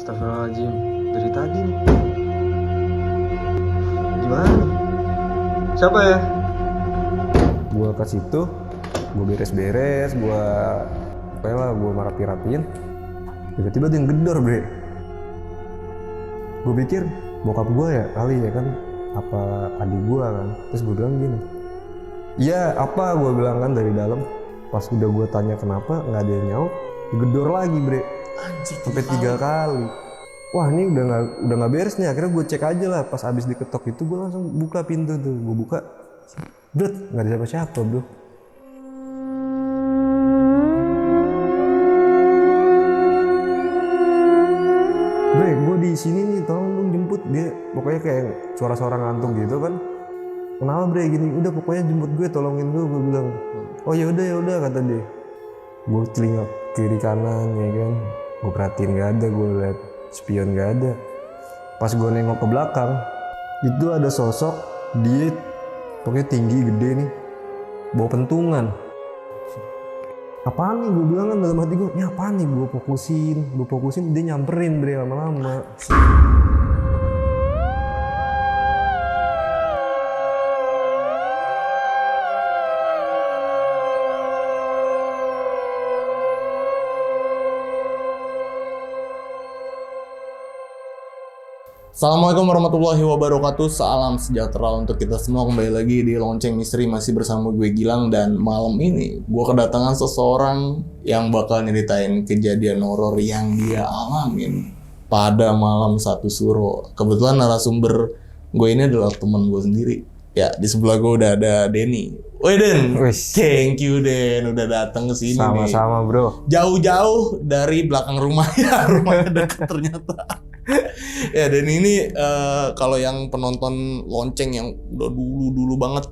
Astagfirullahaladzim, dari tadi nih. Gimana nih? Siapa ya? Gue ke situ, gue beres-beres, gue rapi-rapiin. Tiba-tiba dia ngedor, bre. Gue pikir bokap gue ya kali ya kan, apa adik gue kan. Terus gue bilang gini, iya apa, gue bilang kan dari dalam. Pas udah gue tanya kenapa nggak ada yang nyaut, digedor lagi, bre. Anjir, sampai 3 kali. Wah, ini udah nggak beres nih. Akhirnya gue cek aja lah. Pas abis diketok itu gue langsung buka pintu tuh. Gue buka, bro, nggak ada siapa-siapa, bro. Bre, gue di sini nih, tolong dong jemput dia. Pokoknya kayak suara-suara ngantuk gitu kan. Kenapa, bre, gini? Udah pokoknya jemput gue, tolongin gue bilang. Oh ya udah kata dia. Gue telinga kiri kanan ya kan. Gue perhatiin nggak ada, gue liat spion nggak ada. Pas gue nengok ke belakang, itu ada sosok dia, pokoknya tinggi gede nih, bawa pentungan. Apaan nih, gue bilang kan dalam hati gue, ini apaan nih? Gue fokusin, dia nyamperin, bre, lama-lama. Assalamualaikum warahmatullahi wabarakatuh. Salam sejahtera untuk kita semua. Kembali lagi di Lonceng Misteri, masih bersama gue Gilang. Dan malam ini gue kedatangan seseorang yang bakal nyeritain kejadian horor yang dia alamin pada malam 1 Suro. Kebetulan narasumber gue ini adalah teman gue sendiri. Ya, di sebelah gue udah ada Denny. Woi Den, thank you Den udah datang ke sini. Sama-sama, bro. Jauh-jauh dari belakang rumah ya, rumahnya dekat ternyata. Ya, dan ini kalau yang penonton lonceng yang udah dulu banget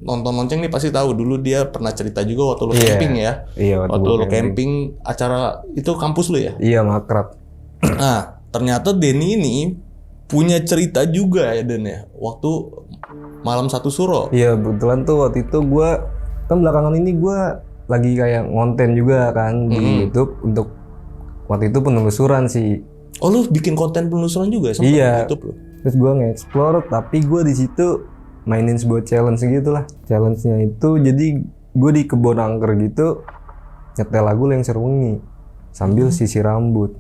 nonton lonceng nih pasti tahu, dulu dia pernah cerita juga waktu lu camping ya. Iya, waktu lu camping acara itu kampus lu ya? Iya, makrab. Nah, ternyata Denny ini punya cerita juga ya Den ya, waktu malam 1 Suro. Iya, kebetulan tuh waktu itu gue kan belakangan ini gue lagi kayak ngonten juga kan di YouTube untuk waktu itu penelusuran sih. Oh, lu bikin konten penelusuran juga ya sama YouTube lu? Terus gue nge-explore, tapi gue di situ mainin sebuah challenge gitu lah. Challenge-nya itu jadi gue di kebun angker gitu nyetel lagu Lengser Wengi sambil sisir rambut.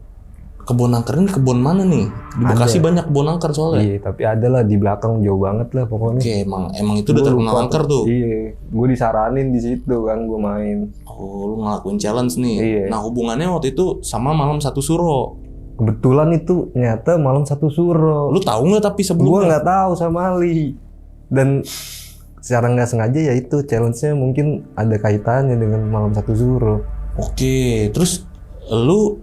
Kebun angker ini kebun mana nih? Di Bekasi banyak kebun angker soalnya. Iya, tapi ada lah di belakang jauh banget lah pokoknya. Oke, emang itu udah terkenal angker tuh. Iya, gue disaranin di situ kan gue main. Oh, lu ngelakuin challenge nih. Iya. Nah, hubungannya waktu itu sama malam 1 Suro. Kebetulan itu nyata malam 1 Suro. Lu tahu nggak tapi sebelumnya? Gue nggak tahu sama Ali. Dan secara nggak sengaja ya itu challenge-nya mungkin ada kaitannya dengan malam 1 Suro. Oke, terus lu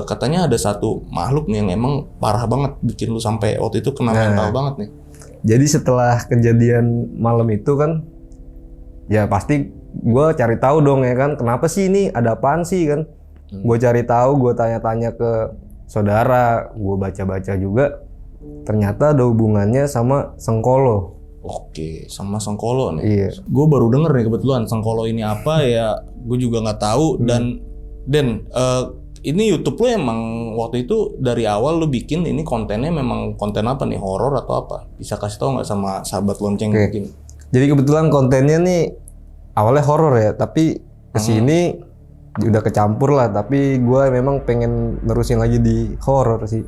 katanya ada satu makhluk nih yang emang parah banget bikin lu sampai waktu itu kena mental banget nih. Jadi setelah kejadian malam itu kan, ya pasti gue cari tahu dong ya kan, kenapa sih ini, ada apaan sih kan? Gue cari tahu, gue tanya-tanya ke saudara, gue baca-baca juga, ternyata ada hubungannya sama Sengkolo. Oke, sama Sengkolo nih. Iya. Gue baru denger nih kebetulan Sengkolo ini apa ya, gue juga nggak tahu. Dan ini YouTube lu emang waktu itu dari awal lu bikin ini kontennya memang konten apa nih, horor atau apa? Bisa kasih tahu nggak sama sahabat lonceng mungkin? Jadi kebetulan kontennya nih awalnya horor ya, tapi kesini udah kecampur lah. Tapi gue memang pengen nerusin lagi di horor sih.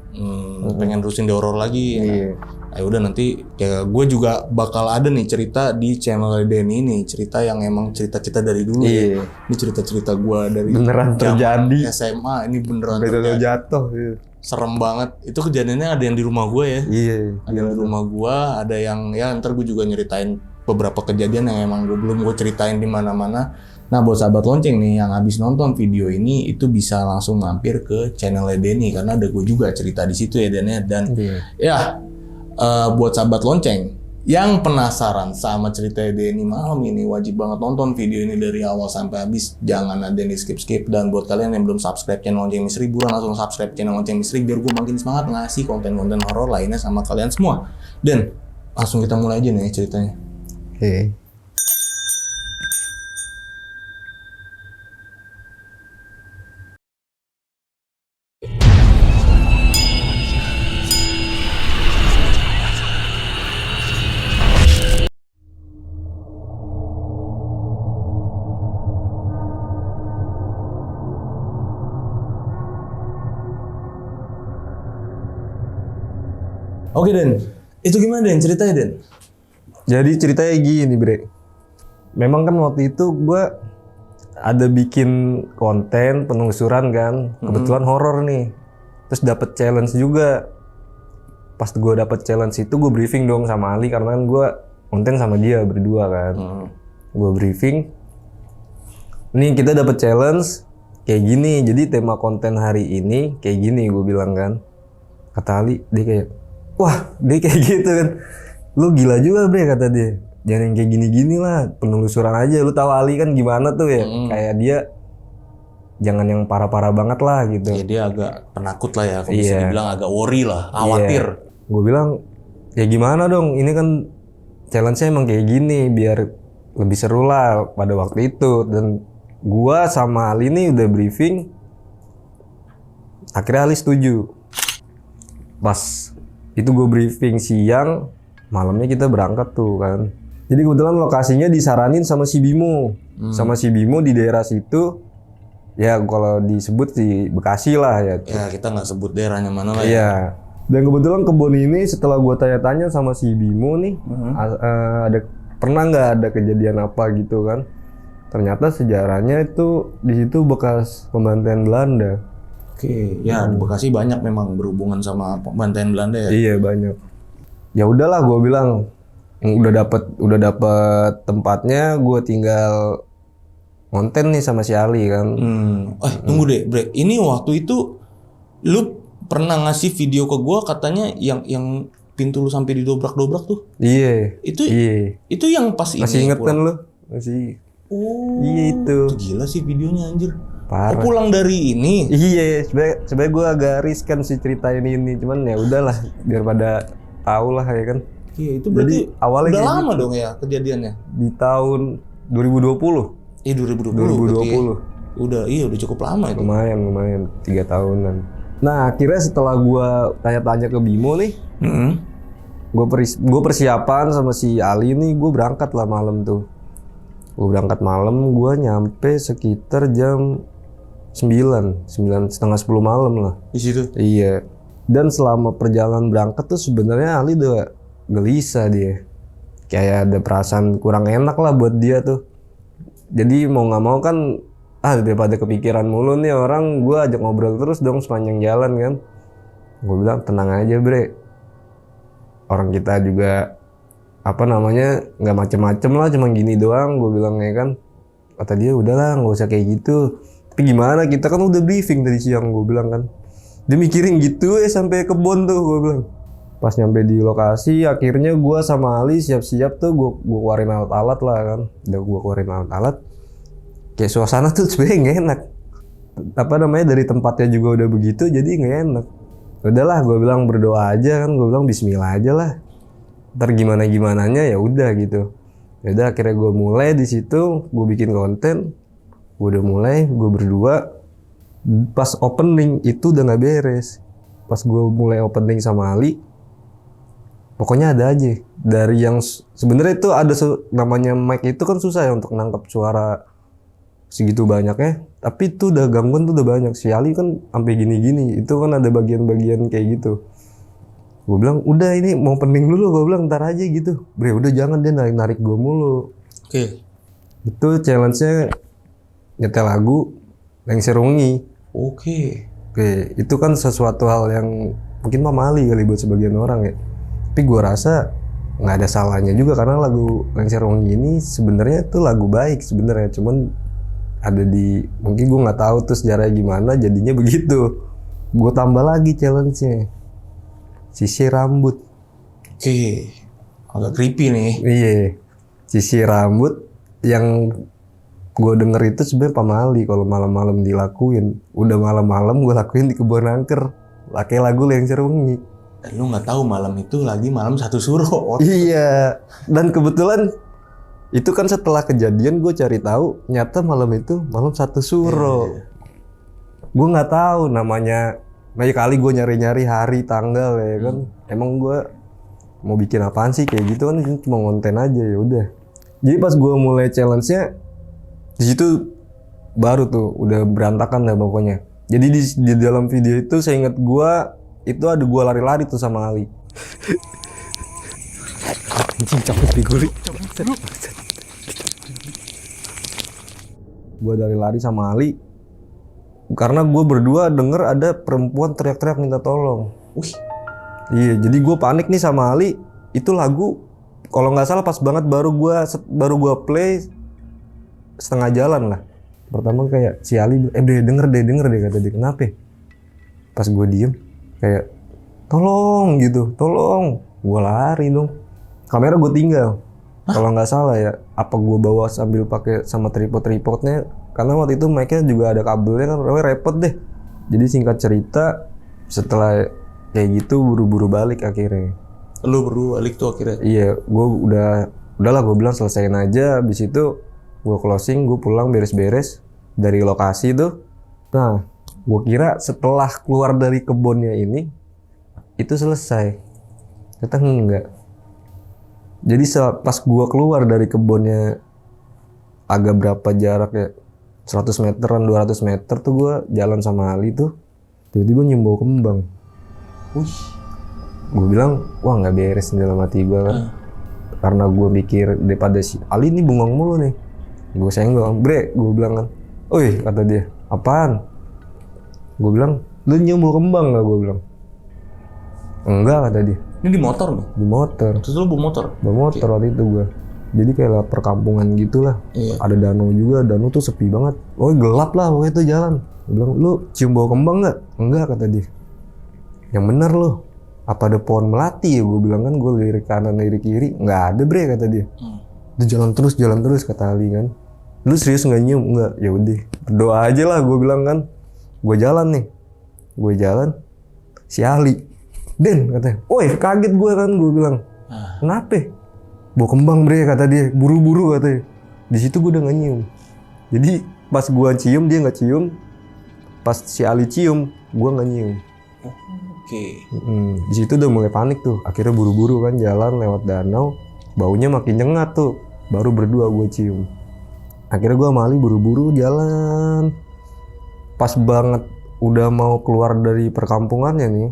Pengen terusin di horor lagi. Iya. Nah, udah nanti ya gue juga bakal ada nih cerita di channel Denny ini, cerita yang emang cerita-cerita dari dulu ya. Ini cerita-cerita gue dari Beneran terjadi. SMA, ini beneran Betul terjadi. jatuh. Iya. Serem banget. Itu kejadiannya ada yang di rumah gue ya. Iya. Ada yang di rumah gue, ada yang ya ntar gue juga nyeritain beberapa kejadian yang emang belum gue ceritain di mana-mana. Nah, buat sahabat lonceng nih yang habis nonton video ini itu bisa langsung mampir ke channel Denny karena ada gue juga cerita di situ ya Dan ya. Dan ya buat sahabat lonceng yang penasaran sama cerita Denny malam ini, wajib banget nonton video ini dari awal sampai habis. Jangan ada yang di skip-skip. Dan buat kalian yang belum subscribe channel Lonceng Misteri, buruan langsung subscribe channel Lonceng Misteri biar gue makin semangat ngasih konten-konten horor lainnya sama kalian semua. Dan langsung kita mulai aja nih ceritanya. Oke. Oke Den, itu gimana Den? Ceritanya Den? Jadi ceritanya gini bre. Memang kan waktu itu gue ada bikin konten penelusuran kan. Kebetulan horor nih. Terus dapet challenge juga. Pas gue dapet challenge itu gue briefing dong sama Ali. Karena kan gue konten sama dia berdua kan. Gue briefing. Nih kita dapet challenge kayak gini. Jadi tema konten hari ini kayak gini gue bilang kan. Kata Ali, dia kayak, wah dia kayak gitu kan. Lu gila juga bre kata dia. Jangan yang kayak gini-gini lah, penelusuran aja. Lu tahu Ali kan gimana tuh ya. Kayak dia jangan yang parah-parah banget lah gitu. Ya dia agak penakut lah ya, kalau bisa dibilang agak worry lah, khawatir. Gue bilang, ya gimana dong, ini kan challenge-nya emang kayak gini, biar lebih seru lah pada waktu itu. Dan gua sama Ali nih udah briefing, akhirnya Ali setuju. Pas itu gue briefing siang, malamnya kita berangkat tuh kan. Jadi kebetulan lokasinya disaranin sama si Bimo. Sama si Bimo di daerah situ. Ya kalau disebut di Bekasi lah ya. Ya kita nggak sebut daerahnya mana lah ya. Iya. Dan kebetulan kebun ini setelah gue tanya-tanya sama si Bimo nih, pernah nggak ada kejadian apa gitu kan? Ternyata sejarahnya itu di situ bekas pembantaian Belanda. Oke, ya Bekasi banyak memang berhubungan sama pembantaian Belanda ya. Iya banyak. Ya udahlah gue bilang, udah dapet tempatnya, gue tinggal konten nih sama si Ali kan. Tunggu deh, Bre. Ini waktu itu lu pernah ngasih video ke gua katanya yang pintu lu sampai didobrak-dobrak tuh. Iya. Itu yang pas Masih ini inget kan pulang. lu? Masih. Oh. Iya itu. Gila sih videonya anjir. Parah. Pulang dari ini. Iya, sebenarnya gue agak riskan sih ceritain ini, cuman ya udahlah biar pada tahu lah ya kan. Iya, itu berarti Jadi, awalnya udah kayak lama gitu. dong ya kejadiannya. Di tahun 2020. 2020. Berarti udah cukup lama itu. Lumayan 3 tahunan. Nah akhirnya setelah gue tanya-tanya ke Bimo nih, gue persiapan sama si Ali nih, gue berangkat lah malam tuh. Gue berangkat malam, gue nyampe sekitar jam 9:30 malam lah. Di situ. Iya. Dan selama perjalanan berangkat tuh sebenarnya Ali udah gelisah dia. Kayak ada perasaan kurang enak lah buat dia tuh. Jadi mau nggak mau kan, daripada kepikiran mulu nih orang, gue ajak ngobrol terus dong sepanjang jalan kan. Gue bilang tenang aja bre. Orang kita juga nggak macem-macem lah, cuma gini doang. Gue bilang ya kan. Kata dia udahlah nggak usah kayak gitu. Tapi gimana, kita kan udah briefing tadi siang, gue bilang kan. Dia mikirin gitu sampai kebon tuh, gue bilang. Pas nyampe di lokasi, akhirnya gue sama Ali siap-siap tuh, gue keluarin alat-alat lah kan. Udah gue keluarin alat-alat. Kayak suasana tuh sebenarnya nggak enak. Dari tempatnya juga udah begitu, jadi nggak enak. Udahlah, gue bilang berdoa aja kan, gue bilang Bismillah aja lah. Ntar gimana-gimananya ya udah gitu. Ya udah akhirnya gue mulai di situ, gue bikin konten. Gue udah mulai, gue berdua. Pas opening itu udah nggak beres. Pas gue mulai opening sama Ali, pokoknya ada aja. Dari yang sebenarnya itu ada namanya mic itu kan susah ya untuk nangkep suara segitu banyaknya. Tapi itu udah gangguan tuh udah banyak. Si Ali kan sampai gini-gini. Itu kan ada bagian-bagian kayak gitu. Gue bilang udah ini mau opening dulu. Gue bilang ntar aja gitu. Bre udah jangan, dia narik-narik gue mulu. Oke. Itu challenge-nya nyetel lagu Lengser Wengi. Oke. Itu kan sesuatu hal yang mungkin pamali kali buat sebagian orang ya. Tapi gue rasa nggak ada salahnya juga karena lagu Lengser Wengi ini sebenarnya tuh lagu baik sebenarnya. Cuman ada mungkin gue nggak tahu tuh sejarahnya gimana jadinya begitu. Gue tambah lagi challenge-nya. Sisir rambut. Oke. Agak creepy nih. Iya. Sisir rambut yang gue denger itu sebenarnya pamali kalau malam-malam dilakuin. Udah malam-malam gue lakuin di kebun angker. Pakai lagu Lengser Wengi. Dan lu nggak tahu malam itu lagi malam satu suro. Iya. Dan kebetulan itu kan setelah kejadian gue cari tahu nyata malam itu malam satu suro. Gue nggak tahu namanya. Banyak kali gue nyari-nyari hari tanggal ya kan. Emang gue mau bikin apaan sih kayak gitu kan, cuma konten aja ya udah. Jadi pas gue mulai challenge-nya di situ baru tuh udah berantakan dah pokoknya. Jadi di dalam video itu saya ingat gue itu ada gue lari-lari tuh sama Ali. Anjing cabut di guli. Gue dari lari sama Ali karena gue berdua denger ada perempuan teriak-teriak minta tolong. Wih, Iya, jadi gue panik nih sama Ali. Itu lagu kalau nggak salah pas banget baru gua play setengah jalan lah. Pertama kayak si Ali, denger deh kata dia, kenapa? Pas gue diem kayak tolong gitu, tolong. Gue lari dong. Kamera gue tinggal. Kalau nggak salah ya, apa gue bawa sambil pakai sama tripodnya? Karena waktu itu mic-nya juga ada kabelnya kan, repot deh. Jadi singkat cerita, setelah kayak gitu buru-buru balik akhirnya. lu berdua balik tuh akhirnya. Iya, gue udahlah gue bilang selesaiin aja. Abis itu gue closing, gue pulang beres-beres dari lokasi tuh. Nah, gue kira setelah keluar dari kebunnya ini itu selesai. Ternyata enggak. Jadi pas gue keluar dari kebunnya agak berapa jarak ya, 100 meteran, 200 meter tuh gue jalan sama Ali tuh. Tiba-tiba nyium bau kembang. Wih, Gue bilang, wah nggak beres nih dalam hati gue kan. Karena gue mikir daripada si Ali ini bengong mulu nih. Gue senggol, bre, gue bilang kan. Oi, kata dia, apaan? Gue bilang, lu nyium bau kembang nggak? Gue bilang. Enggak, kata dia. ini di motor nih. Di motor. Terus lu bawa motor? Bawa motor waktu itu gue. Jadi kayak perkampungan gitulah. Iya. Ada danau juga, danau tuh sepi banget. Oh gelap lah pokoknya itu jalan. Gue bilang, lu cium bau kembang nggak? Enggak, kata dia. Yang bener lu. Apa ada pohon melati ya? Gue bilang kan, gue lirik kanan lirik kiri. Nggak ada bre, kata dia. Udah jalan terus kata Ali kan. Lu serius nggak nyium? Nggak. Ya udah, berdoa aja lah gue bilang kan. Gue jalan nih. Gue jalan. Si Ali, Den katanya. Woi kaget gue kan, gue bilang. Kenapa? Bau kembang bre, kata dia. Buru-buru katanya. Di situ gue udah nggak nyium. Jadi pas gue cium dia nggak cium. Pas si Ali cium, gue nggak nyium. Oke. Di situ udah mulai panik tuh. Akhirnya buru-buru kan jalan lewat danau. Baunya makin nyengat tuh. Baru berdua gue cium. Akhirnya gue sama Ali buru-buru jalan. Pas banget udah mau keluar dari perkampungannya nih,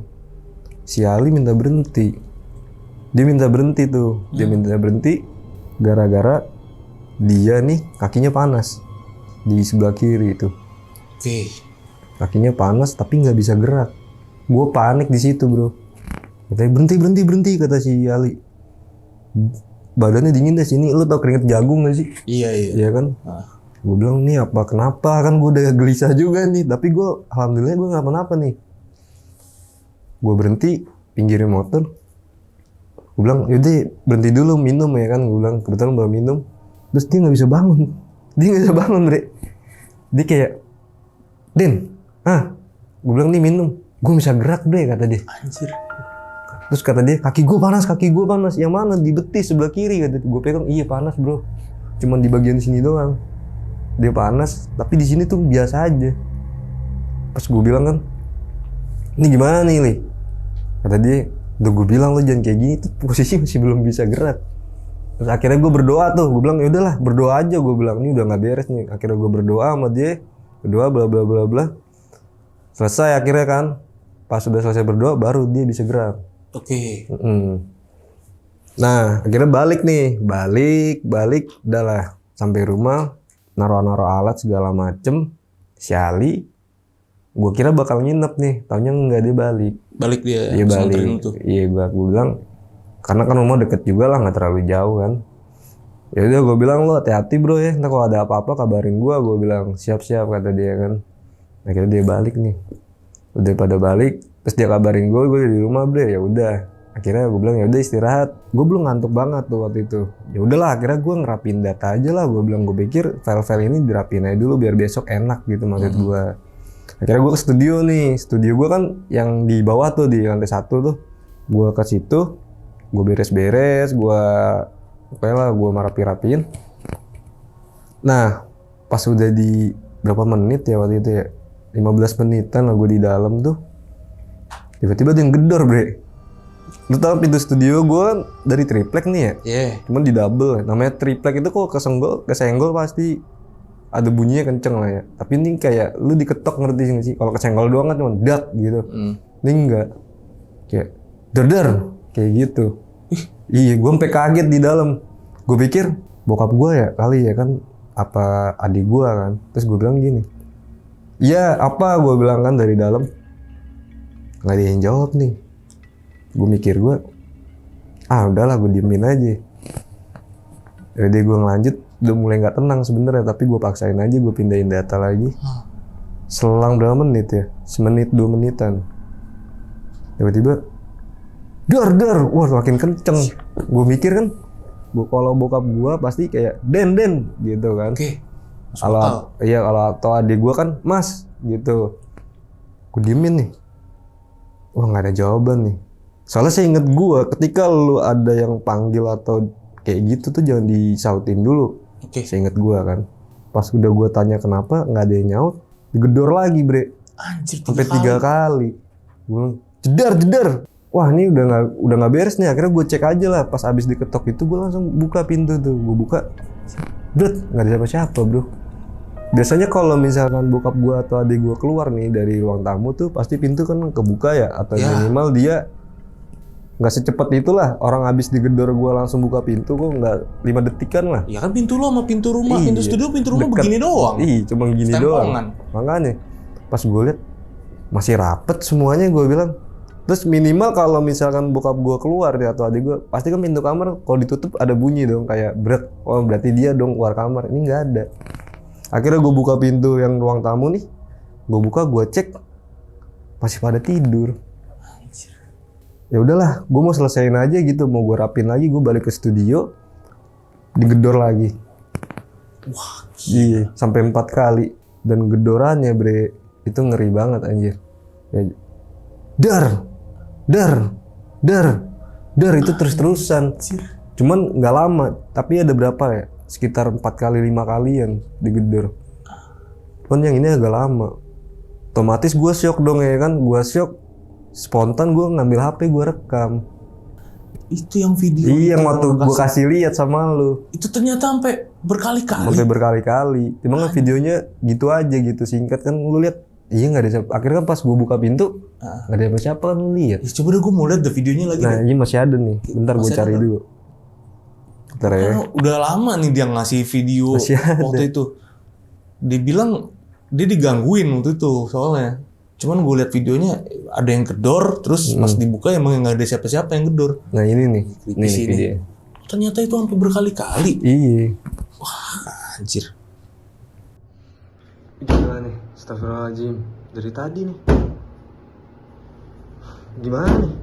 si Ali minta berhenti. Dia minta berhenti tuh. Dia minta berhenti gara-gara dia nih kakinya panas di sebelah kiri itu. Oke. Kakinya panas tapi nggak bisa gerak. Gue panik di situ bro. Katanya berhenti kata si Ali. Badannya dingin deh sini. Lu tau keringet jagung gak sih? Iya. Iya kan? Gue bilang nih apa kenapa kan gue udah gelisah juga nih. Tapi gue alhamdulillah gue nggak apa-apa nih. Gue berhenti pinggirin motor. Gue bilang yaudah berhenti dulu minum ya kan. Gue bilang kebetulan bawa minum. Terus dia nggak bisa bangun. Dia nggak bisa bangun bre. Dia kayak Den, gue bilang nih minum. Gue bisa gerak bre kata dia. Anjir. Terus kata dia kaki gue panas. Yang mana? Di betis sebelah kiri kata dia. Gue pegang iya panas bro. Cuman di bagian sini doang. Dia panas. Tapi di sini tuh biasa aja. Pas gue bilang kan, ini gimana nih Li? Kata dia, udah gue bilang lo jangan kayak gini tuh posisi masih belum bisa gerak. Terus akhirnya gue berdoa tuh. Gue bilang yaudahlah berdoa aja. Gue bilang ini udah nggak beres nih. Akhirnya gue berdoa sama dia. Berdoa bla bla bla bla. Selesai akhirnya kan. Pas sudah selesai berdoa baru dia bisa gerak. Oke. Nah akhirnya balik nih. Balik. Udah lah. Sampai rumah. Naro alat segala macem. Si Ali. Gue kira bakal nginep nih. Taunya enggak, dia balik. Balik dia. Dia balik. Tuh. Iya gue bilang. Karena kan rumah deket juga lah. Gak terlalu jauh kan. Ya udah gue bilang lo hati-hati bro ya. Ntar kalau ada apa-apa kabarin gue. Gue bilang siap-siap kata dia kan. Akhirnya dia balik nih. Udah pada balik, terus dia kabarin gue di rumah bre. Ya udah, akhirnya gue bilang ya udah istirahat. Gue belum ngantuk banget tuh waktu itu. Ya udahlah, akhirnya gue ngerapin data aja lah. Gue bilang gue pikir file-file ini dirapin aja dulu biar besok enak gitu maksud gue. Akhirnya gue ke studio nih. Studio gue kan yang di bawah tuh di lantai 1 tuh. Gue ke situ, gue beres-beres, gue rapi-rapiin. Nah, pas udah di berapa menit ya waktu itu ya? 15 menitan lah gue di dalam tuh. Tiba-tiba ada yang gedor bre. Lu tau pintu studio gue kan dari triplek nih ya? Iya. Cuman di double. Namanya triplek itu kok kesenggol pasti ada bunyinya kenceng lah ya. Tapi ini kayak lu diketok ngerti gak sih? Kalau kesenggol doang kan cuma dak gitu. Ini enggak. Kayak der kayak gitu. Iya, gue sampai kaget di dalam. Gue pikir bokap gue ya kali ya kan, apa adik gue kan. Terus gue bilang gini, iya apa, gue bilang kan dari dalam. Nggak ada yang jawab nih. Gue mikir udahlah gue diemin aja. Jadi gue ngelanjut, udah mulai nggak tenang sebenarnya, tapi gue paksain aja, gue pindahin data lagi. Selang berapa menit ya? Semenit 2 menitan. Tiba-tiba dar, wah makin kenceng. Gue mikir kan, kalau bokap gue pasti kayak den gitu kan. Oke. Kalau atau adik gue kan mas gitu. Gue diemin nih. Wah nggak ada jawaban nih. Soalnya saya inget gue, ketika lu ada yang panggil atau kayak gitu tuh jangan disautin dulu. Oke. Saya inget gue kan. Pas udah gue tanya kenapa nggak ada yang nyaut, digedor lagi bre. Anjir, Sampai 3 kali. Gue jedar. Wah ini udah nggak beres nih. Akhirnya gue cek aja lah. Pas abis diketok itu gue langsung buka pintu tuh. Gue buka, nggak ada siapa-siapa bro. Biasanya kalau misalkan bokap gue atau adik gue keluar nih dari ruang tamu tuh pasti pintu kan kebuka ya, atau minimal dia nggak secepat itulah. Orang abis digedor gue langsung buka pintu kok nggak 5 detikan lah. Ya kan pintu lo sama pintu rumah, Iya, pintu studio, pintu rumah deket. begini doang. Iya, cuma gini doang. Makanya pas gue lihat masih rapet semuanya, gue bilang. Terus minimal kalau misalkan bokap gue keluar ya, atau adik gue, pasti kan pintu kamar kalau ditutup ada bunyi dong kayak brek. Oh berarti dia dong keluar kamar. Ini nggak ada. Akhirnya gue buka pintu yang ruang tamu nih. Gue buka, gue cek masih pada tidur. Ya udahlah, gue mau selesaiin aja gitu, mau gue rapin lagi, gue balik ke studio, digedor lagi. Wah, iya, sampai 4 kali. Dan gedorannya bre, itu ngeri banget anjir. Ya, dar itu terus-terusan. Cuman nggak lama, tapi ada berapa ya? Sekitar 4 kali 5 kalian digedor. Cuman yang ini agak lama. Otomatis gue syok dong ya kan, gue syok. Spontan gue ngambil HP, gue rekam. itu yang video. Iya, yang waktu gue kasih lihat sama lu. Itu ternyata sampai berkali-kali. Sampai berkali-kali. Cuma kan videonya gitu aja gitu, singkat kan lu lihat. Iya nggak ada siapa. Akhirnya kan pas gue buka pintu, nggak ada siapa kan lu lihat. Ya, coba deh gue mau lihat deh videonya lagi. Nah, ini masih ada nih. Bentar gue cari dulu. Bentar ya. Karena udah lama nih dia ngasih video waktu itu. Dia bilang dia digangguin waktu itu soalnya. Cuman gue lihat videonya ada yang gedor, terus pas dibuka emang nggak ada siapa-siapa yang gedor. Nah ini nih, Di sini. video. Ternyata itu sampai berkali-kali. Iya. Wah, anjir. Gimana nih? Astagfirullahaladzim. Dari tadi nih. Gimana nih?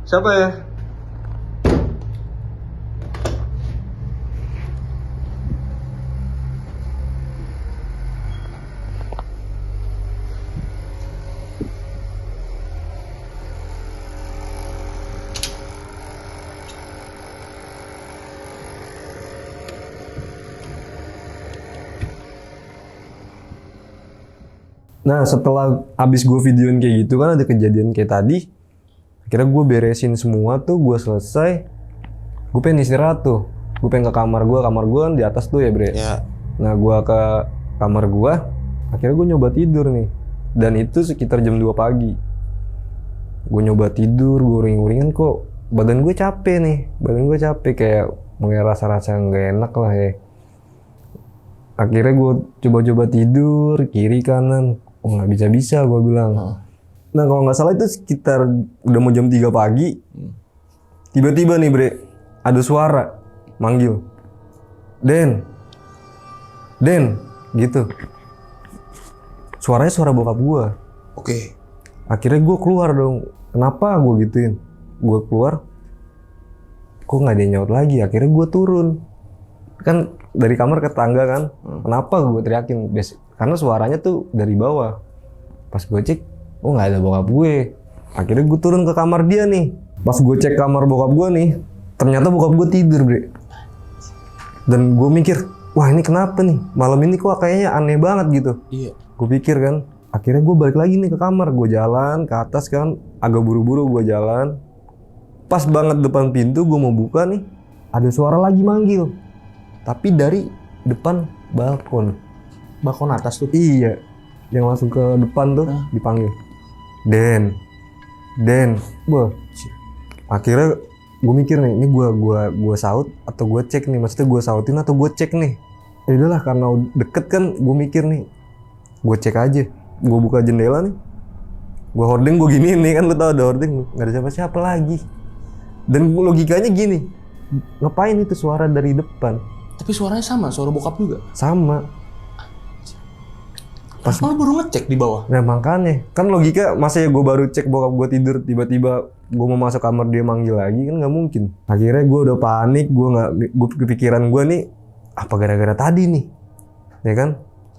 Siapa ya? Nah setelah abis gue videoin kayak gitu kan ada kejadian kayak tadi. Akhirnya gue beresin semua tuh, gue selesai. Gue pengen istirahat tuh. Gue pengen ke kamar gue kan di atas tuh ya bre. Ya. Nah gue ke kamar gue. Akhirnya gue nyoba tidur nih. Dan itu sekitar jam 2 pagi. Gue nyoba tidur, gue uring-uringan kok. Badan gue capek nih. Badan gue capek kayak mulai rasa-rasa gak enak lah ya. Akhirnya gue coba-coba tidur kiri kanan. Oh nggak bisa gue bilang. Nah kalau nggak salah itu sekitar udah mau jam 3 pagi. Tiba-tiba nih bre, ada suara manggil. Den, gitu. Suaranya suara bokap gue. Oke. Akhirnya gue keluar dong. Kenapa gue gituin? Gue keluar. Kok nggak ada yang nyaut lagi? Akhirnya gue turun. Kan dari kamar ke tangga kan. Kenapa gue teriakin? Karena suaranya tuh dari bawah. Pas gue cek, oh nggak ada bokap gue. Akhirnya gue turun ke kamar dia nih. Pas gue cek kamar bokap gue nih, ternyata bokap gue tidur bre. Dan gue mikir, wah ini kenapa nih? Malam ini kok kayaknya aneh banget gitu. Iya. Gue pikir kan. Akhirnya gue balik lagi nih ke kamar. Gue jalan ke atas kan. Agak buru-buru gue jalan. Pas banget depan pintu gue mau buka nih. Ada suara lagi manggil. Tapi dari depan balkon. Balkon atas tuh. Iya. Yang langsung ke depan tuh dipanggil. Den. Wah. Akhirnya gue mikir nih, ini gue saut atau gue cek nih, maksudnya gue sautin atau gue cek nih. Ya udahlah, karena deket kan, gue mikir nih, gue cek aja. Gue buka jendela nih, gue hording, gue giniin nih, kan lu tau ada hording, nggak ada siapa-siapa lagi. Dan logikanya gini, ngapain itu suara dari depan? Tapi suaranya sama, suara bokap juga. Sama. Pas lu baru ngecek di bawah. Nah makanya, kan logika masa ya gue baru cek bokap gue tidur, tiba-tiba gue mau masuk kamar dia manggil lagi, kan nggak mungkin. Akhirnya gue udah panik, gue kepikiran gue nih, apa gara-gara tadi nih, ya kan?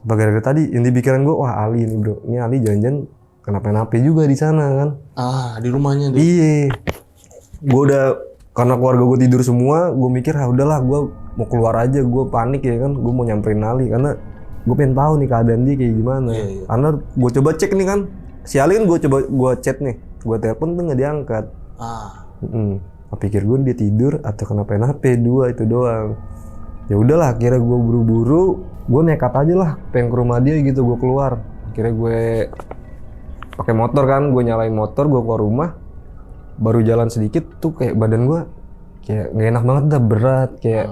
Apa gara-gara tadi? Yang di pikiran gue, wah Ali nih bro, ini Ali jangan-jangan kenapa-napa juga di sana kan? Di rumahnya tuh. Iya. Gue udah, karena keluarga gue tidur semua, gue mikir udahlah gue mau keluar aja, gue panik ya kan, gue mau nyamperin Ali karena gue pengen tahu nih keadaan dia kayak gimana. Iya. Karena gue coba cek nih kan, si Ali kan gue chat nih, gue telepon tuh nggak diangkat. Pikir gue dia tidur atau kenapa-napa, dua itu doang. Ya udahlah, akhirnya gue buru-buru, gue nekat aja lah, pengen ke rumah dia gitu, gue keluar. Akhirnya gue pakai motor kan, gue nyalain motor, gue keluar rumah. Baru jalan sedikit tuh kayak badan gue kayak nggak enak banget, dah berat kayak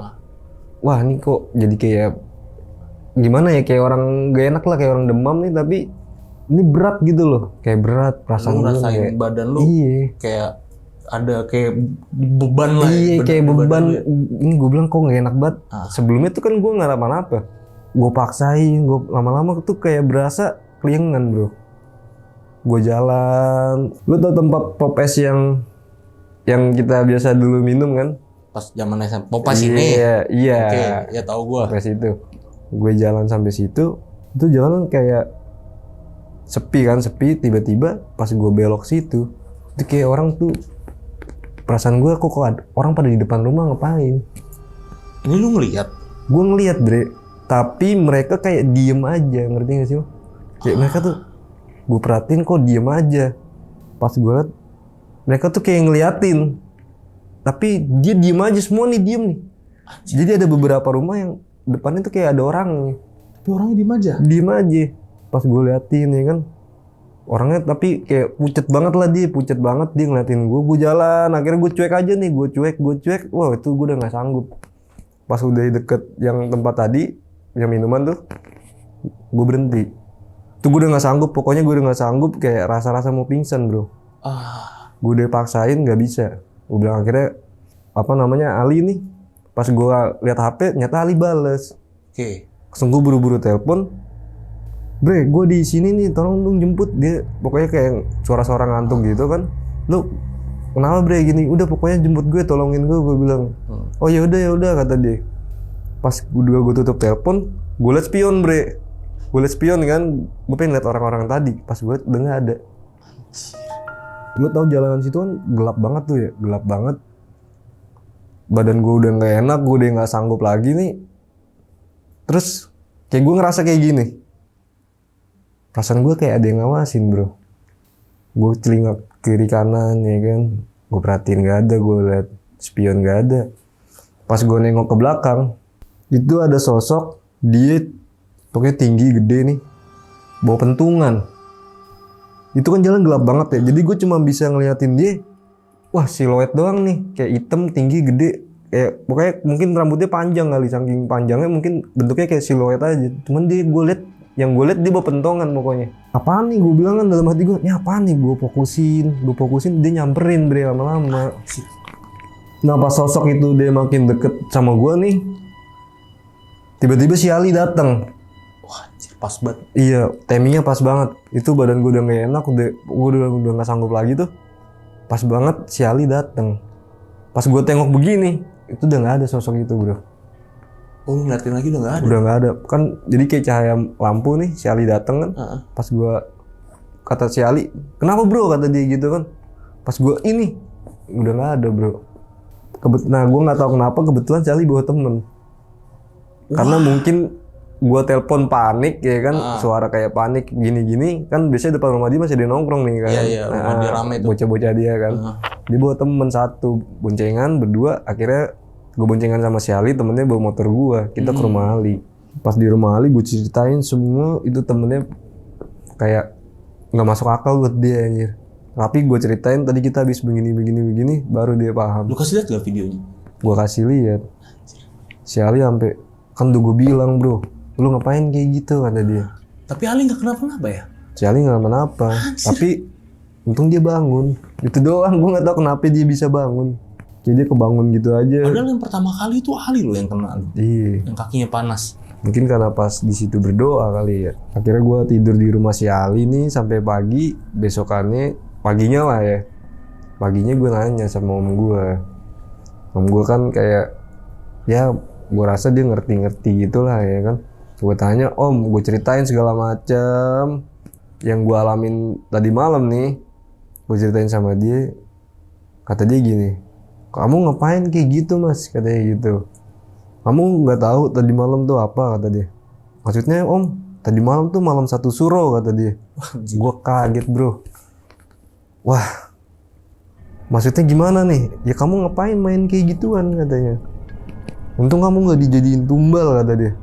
wah ini kok jadi kayak gimana ya, kayak orang gak enak lah, kayak orang demam nih, tapi ini berat gitu loh, kayak berat perasaan gue. Ngerasain kayak, badan lu iya, kayak ada kayak beban lah. iya kayak beban. Ya. Ini gue bilang kok nggak enak banget. Sebelumnya tuh kan gue nggak apa-apa, gue paksain, gue lama-lama tuh kayak berasa keliengan bro. Gue jalan, lu tau tempat pop es yang kita biasa dulu minum kan? Pas zaman SMP, Popas ini. Iya. Oke, ya tahu gue. Pop es itu. Gue jalan sampai situ, itu jalan kayak sepi kan, tiba-tiba pas gue belok situ, itu kayak orang tuh, perasaan gue kok orang pada di depan rumah ngapain? Ini lu ngeliat? Gue ngeliat bre, tapi mereka kayak diem aja, ngerti gak sih lo? Kayak mereka tuh, gue perhatiin kok diem aja. Pas gue liat, mereka tuh kayak ngeliatin, tapi dia diem aja, semua nih diem nih. Jadi ada beberapa rumah yang depannya tuh kayak ada orang. Tapi orangnya diem aja? Diem aja. Pas gue liatin ya kan, orangnya tapi kayak pucet banget lah, dia pucet banget, dia ngeliatin gue jalan. Akhirnya gue cuek aja nih, gue cuek. Wah itu gue udah gak sanggup. Pas udah deket yang tempat tadi, yang minuman tuh, gue berhenti. Itu gue udah gak sanggup, pokoknya gue udah gak sanggup, kayak rasa-rasa mau pingsan bro. Gue udah paksain gak bisa. Gue bilang akhirnya, Ali nih. Pas gue lihat HP, nyata Ali bales. Oke. Langsung gue buru-buru telepon, bre, gue di sini nih, tolong dong jemput. Dia pokoknya kayak suara-suara ngantuk gitu kan. Lu kenapa bre gini? Udah pokoknya jemput gue, tolongin gue bilang. Oh ya udah kata dia. Pas gue tutup telepon, gue liat spion bre. Gue liat spion kan, gue pengen liat orang-orang tadi. Pas gue liat udah nggak ada. Lu tahu jalanan situ kan gelap banget tuh ya, gelap banget. Badan gue udah nggak enak, gue udah nggak sanggup lagi nih. Terus kayak gue ngerasa kayak gini, perasaan gue kayak ada yang ngawasin bro. Gue telinga kiri kanan ya kan, gue perhatiin nggak ada, gue liat spion nggak ada. Pas gue nengok ke belakang, itu ada sosok, dia pokoknya tinggi gede nih, bawa pentungan. Itu kan jalan gelap banget ya, jadi gue cuma bisa ngeliatin dia. Wah siluet doang nih, kayak hitam, tinggi, gede. Kayak pokoknya mungkin rambutnya panjang kali, saking panjangnya mungkin bentuknya kayak siluet aja. Cuman dia, gue liat dia bawa pentongan pokoknya. Apaan nih, gue bilang kan dalam hati gue, ini apaan nih, gue fokusin, dia nyamperin bre lama-lama. Nah pas sosok itu dia makin deket sama gue nih, tiba-tiba si Ali datang. Wah pas banget. Iya, timingnya pas banget. Itu badan gue udah gak enak, gue udah gak sanggup lagi tuh. Pas banget si Ali datang. Pas gue tengok begini, itu udah nggak ada sosok itu bro. Oh lu ngeliatin lagi udah nggak ada? Udah nggak ada. Kan jadi kayak cahaya lampu nih, si Ali datang kan. Pas gue kata si Ali, kenapa bro kata dia gitu kan. Pas gue ini udah nggak ada bro. Nah gue nggak tahu kenapa kebetulan si Ali bawa temen. Karena mungkin gue telepon panik ya kan, suara kayak panik gini-gini kan, biasanya depan rumah dia masih ada nongkrong nih kan. Iya, rumah dia rame tuh. Bocah-bocah dia kan. Dia bawa temen satu, boncengan berdua, akhirnya gue boncengan sama si Ali, temennya bawa motor gue, kita ke rumah Ali. Pas di rumah Ali gue ceritain semua, itu temennya kayak nggak masuk akal buat dia anjir. Tapi gue ceritain tadi kita habis begini, baru dia paham. Lu kasih lihat gak videonya? Gue kasih lihat. Si Ali sampai, kan udah gue bilang bro, lu ngapain kayak gitu kata dia. Tapi Ali nggak kenapa-napa ya? Si Ali nggak kenapa, tapi untung dia bangun. Itu doang, gue nggak tahu kenapa dia bisa bangun. Jadi dia kebangun gitu aja. Padahal yang pertama kali itu Ali lo yang kena lu. Iya. Yang kakinya panas. Mungkin karena pas di situ berdoa kali ya. Akhirnya gue tidur di rumah si Ali nih sampai pagi. Besokannya paginya lah ya. Paginya gue nanya sama om gue. Om gue kan kayak ya gue rasa dia ngerti-ngerti gitulah ya kan. Gue tanya, om, gue ceritain segala macam yang gue alamin tadi malam nih. Gue ceritain sama dia. Kata dia gini, kamu ngapain kayak gitu mas? Katanya gitu. Kamu nggak tahu tadi malam tuh apa, kata dia. Maksudnya om, tadi malam tuh malam satu suro, kata dia. Gue kaget bro. Wah, maksudnya gimana nih? Ya kamu ngapain main kayak gituan, katanya. Untung kamu nggak dijadiin tumbal, kata dia.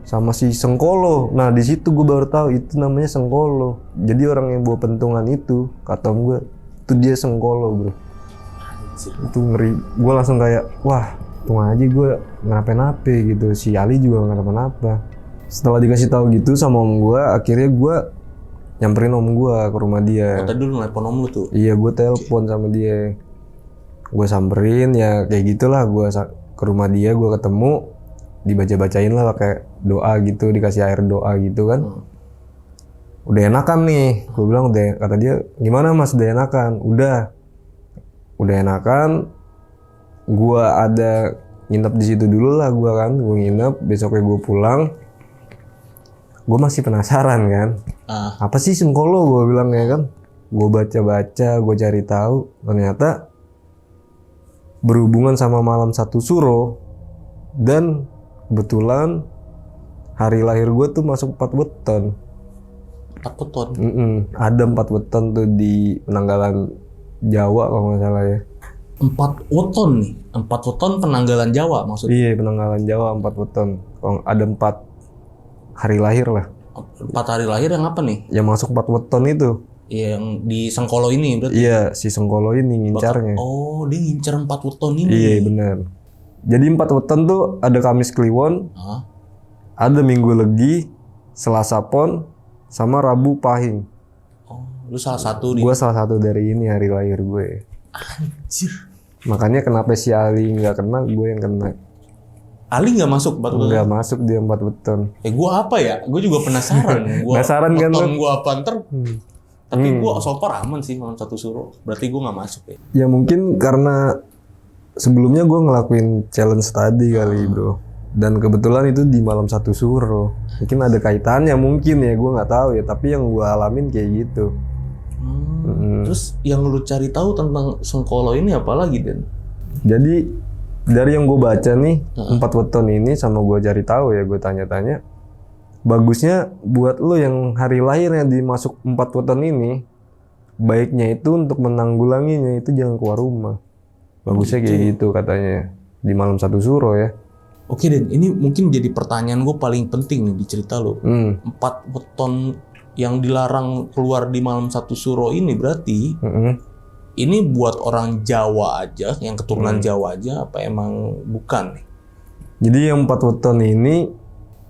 Sama si Sengkolo. Nah di situ gue baru tahu itu namanya Sengkolo. Jadi orang yang bawa pentungan itu, kata om gue, itu dia Sengkolo bro. Itu ngeri. Gue langsung kayak, wah, untung aja gue kenapa-napa gitu. Si Ali juga kenapa-napa. Setelah dikasih tahu gitu sama om gue, akhirnya gue nyamperin om gue ke rumah dia. Oh, tadi lu nelpon om lu tuh? Iya, gue telepon sama dia. Gue samperin ya kayak gitulah. Gue ke rumah dia, gue ketemu, dibaca-bacain lah kayak doa gitu, dikasih air doa gitu kan. Udah enakan nih, gue bilang udah. Kata dia, gimana mas, udah enakan? Udah enakan. Gua ada nginep di situ dulu lah gua kan. Gua nginep, besoknya gua pulang. Gua masih penasaran kan. Apa sih Sengkolo, gua bilang ya kan. Gua baca-baca, gua cari tahu. Ternyata berhubungan sama malam satu suro. Dan kebetulan hari lahir gua tuh masuk 4 weton. 4 weton? Ada 4 weton tuh di penanggalan Jawa kalau nggak salah ya. 4 weton nih? 4 weton penanggalan Jawa maksudnya? Iya, penanggalan Jawa 4 weton. Kalau ada 4 hari lahir lah. 4 hari lahir yang apa nih? Yang masuk 4 weton itu. Yang di Sengkolo ini berarti? Iya, si Sengkolo ini ngincarnya. Oh, dia ngincar 4 weton ini? Iya, benar. Jadi 4 weton tuh ada Kamis Kliwon, ada Minggu Legi, Selasa Pon, sama Rabu Pahing. Oh, lu salah satu nih? Gue salah satu dari ini hari lahir gue. Anjir. Makanya kenapa si Ali nggak kena, gue yang kena. Ali nggak masuk 4 weton? Nggak masuk dia 4 weton. Gue apa ya? Gue juga penasaran. Penasaran kan lu? Gue apa ntar? Tapi gue so far aman sih malam satu suro. Berarti gue nggak masuk ya? Ya mungkin karena sebelumnya gue ngelakuin challenge tadi kali bro. Dan kebetulan itu di malam satu suro. Mungkin ada kaitannya mungkin ya, gue nggak tahu ya. Tapi yang gue alamin kayak gitu. Terus yang lu cari tahu tentang Sengkolo ini apa lagi Den? Jadi dari yang gue baca nih 4 weton ini sama gue cari tahu ya, gue tanya-tanya. Bagusnya buat lo yang hari lahirnya dimasuk 4 weton ini, baiknya itu untuk menanggulanginya itu jangan keluar rumah. Bagusnya kayak gitu katanya di malam satu suro ya. Oke Den, ini mungkin jadi pertanyaan gue paling penting nih di cerita lo. 4 weton yang dilarang keluar di malam satu suro ini berarti ini buat orang Jawa aja, yang keturunan Jawa aja, apa emang bukan nih? Jadi yang 4 weton ini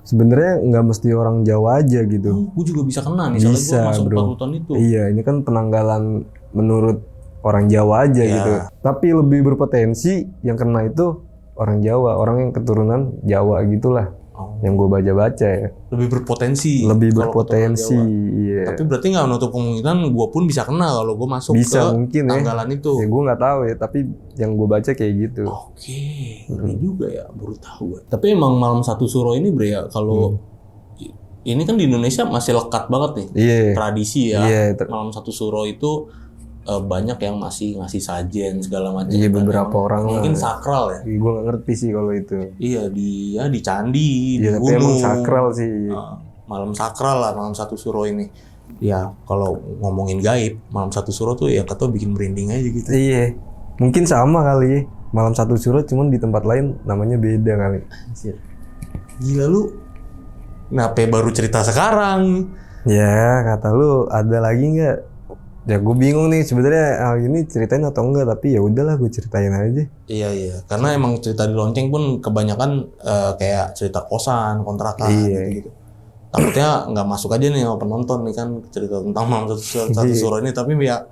sebenarnya nggak mesti orang Jawa aja gitu. Gue juga bisa kena nih, soalnya gue masuk 4 weton itu. Iya, ini kan penanggalan menurut orang Jawa aja gitu. Tapi lebih berpotensi yang kena itu orang Jawa, orang yang keturunan Jawa gitulah. Yang gue baca-baca ya. Lebih berpotensi. Lebih berpotensi, iya. Tapi berarti nggak menutup kemungkinan gue pun bisa kena kalau gue masuk bisa, ke mungkin tanggalan ya. itu. Ya gue nggak tahu ya, tapi yang gue baca kayak gitu. Oke, ini juga ya, baru tahu. Tapi emang malam satu suro ini bre ya, kalau ini kan di Indonesia masih lekat banget nih. Iya. Tradisi ya. Iya. Malam satu suro itu banyak yang masih ngasih sajen segala macam. Iya, beberapa orang mungkin lah. sakral ya. Gue nggak ngerti sih kalau itu. Iya, di candi, di Iya, tapi emang gunung. sakral sih. Malam sakral lah, malam satu suro ini. Ya, kalau ngomongin gaib, malam satu suro tuh ya kata bikin merinding aja gitu. Iya, mungkin sama kali. Malam satu suro cuman di tempat lain namanya beda kali. Anjir. Gila lu. Kenapa baru cerita sekarang? Ya, kata lu ada lagi nggak Ya gue bingung nih sebenarnya ini ceritain atau enggak, tapi ya udahlah gue ceritain aja. Iya, karena emang cerita di lonceng pun kebanyakan kayak cerita kosan, kontrakan gitu. Takutnya nggak masuk aja nih sama penonton nih kan cerita tentang Malam Satu Suro ini, tapi ya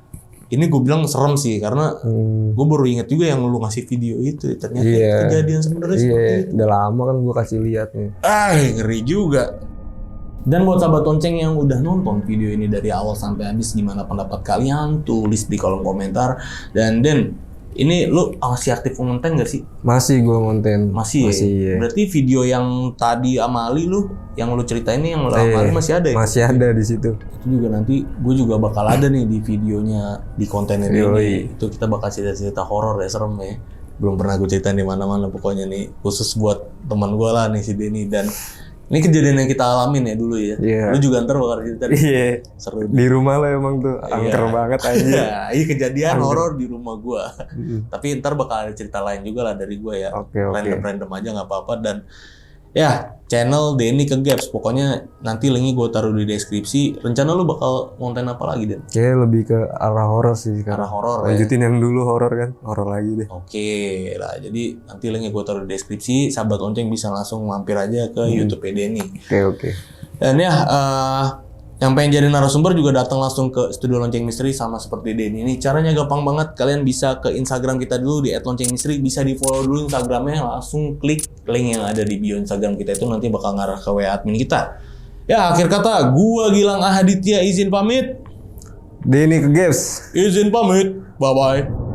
ini gue bilang serem sih karena gue baru inget juga yang lu ngasih video itu ternyata kejadian sebenarnya seperti itu. Udah lama kan gue kasih lihat nih. Ngeri juga. Dan buat sahabat lonceng yang udah nonton video ini dari awal sampai habis, gimana pendapat kalian? Tulis di kolom komentar. Dan ini lu masih aktif konten gak sih? Masih gue konten. Masih ya? Berarti video yang tadi sama Ali lu, yang lu ceritain nih yang lu sama Ali masih ada ya? Masih ada di situ. Itu juga nanti gue juga bakal ada nih di videonya, di konten ini. Itu kita bakal cerita-cerita horor ya, serem ya. Belum pernah gue ceritain di mana-mana pokoknya nih. Khusus buat teman gue lah nih si Denny. Dan ini kejadian yang kita alamin ya dulu ya. Lu juga ntar bakal cerita. Seru. Di rumah lo emang tuh angker banget aja. Iya, kejadian horor di rumah gua. Tapi ntar bakal ada cerita lain juga lah dari gua ya. Random aja nggak apa-apa. Dan ya channel Denny Kegaps. Pokoknya nanti linknya gua taruh di deskripsi. Rencana lu bakal konten apa lagi, Den? Kayaknya lebih ke arah horor sih. Arah horor ya. Lanjutin yang dulu horor kan, horor lagi deh. Oke lah, jadi nanti linknya gue taruh di deskripsi. Sahabat lonceng bisa langsung mampir aja ke YouTube Denny. Oke. Dan ya, yang pengen jadi narasumber juga datang langsung ke Studio Lonceng Misteri sama seperti Denny. Ini caranya gampang banget. Kalian bisa ke Instagram kita dulu di @loncengmisteri. Bisa di follow dulu Instagramnya. Langsung klik link yang ada di bio Instagram kita itu nanti bakal ngarah ke WA admin kita. Ya akhir kata, gua Gilang Ahaditya izin pamit. Denny Kegaps Izin pamit. Bye bye.